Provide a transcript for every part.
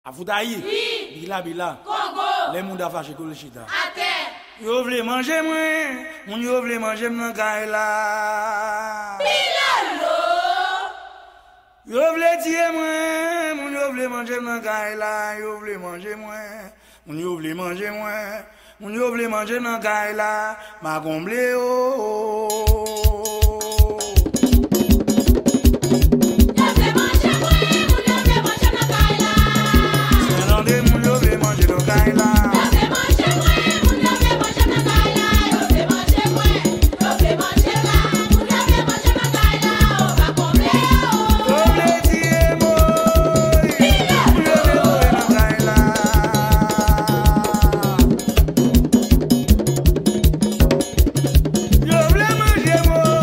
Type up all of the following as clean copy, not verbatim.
Afoutaï. Oui. Bila. Congo. Les monde a fâché que le chita. À terre. Yo vle manger moi, mon yo vle manger nan kay la. Pilalo. Yo vle tirer moi, mon yo vle manger nan kay la, yo vle manger moi. Mon yo vle manger moi, mon yo vle manger nan kay la, ma komble oh. Yo vle manger moi.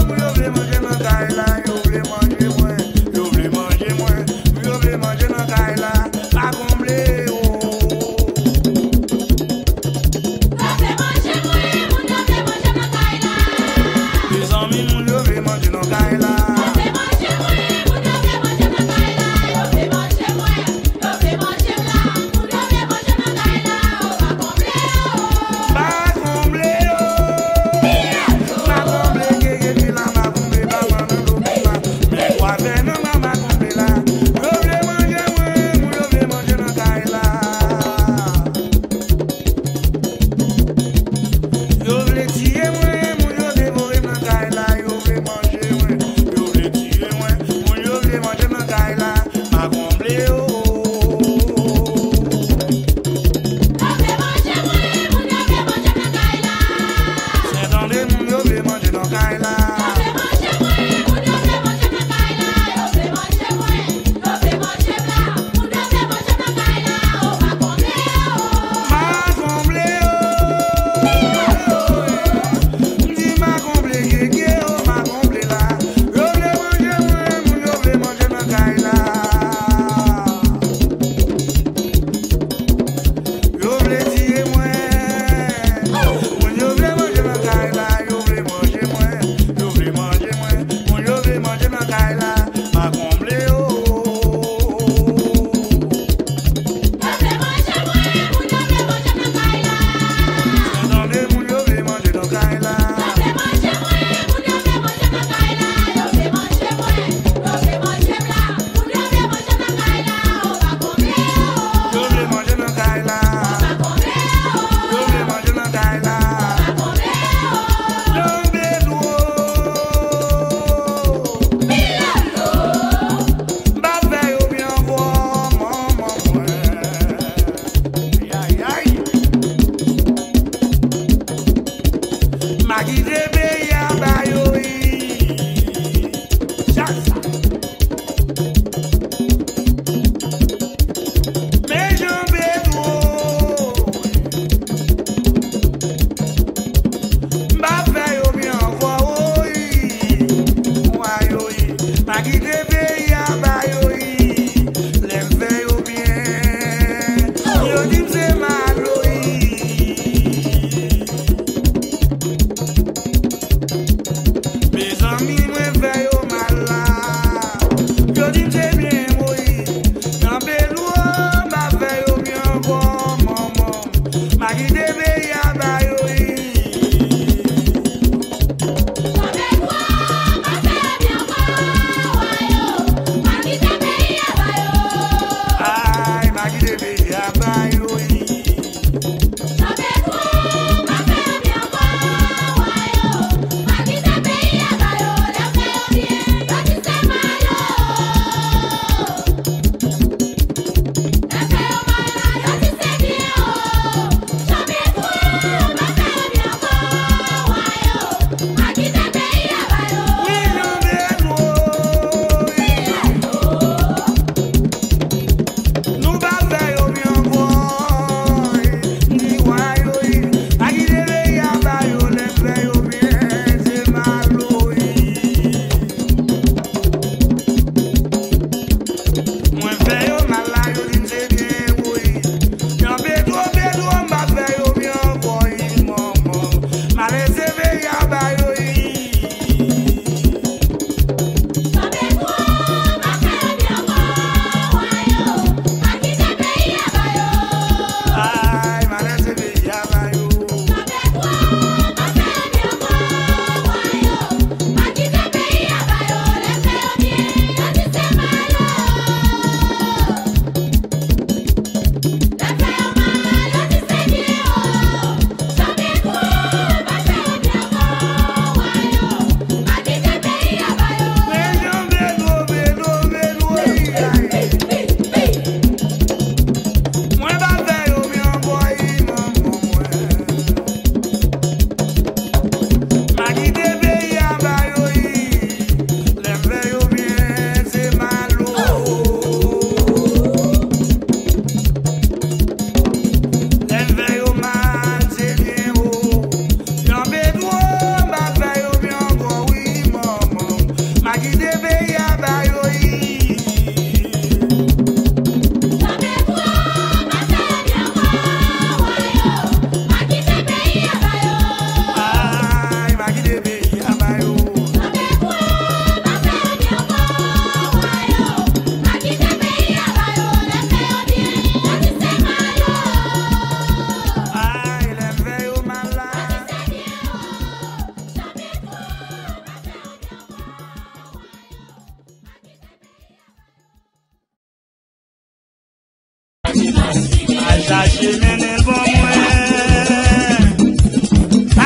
À chercher menel bon moi.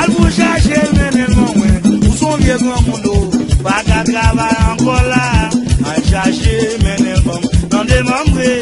Al pour chercher menel bon moi. Où sont vieux grand monde? Pas qu'à travailler encore là. À chercher menel bon. Dans des membres.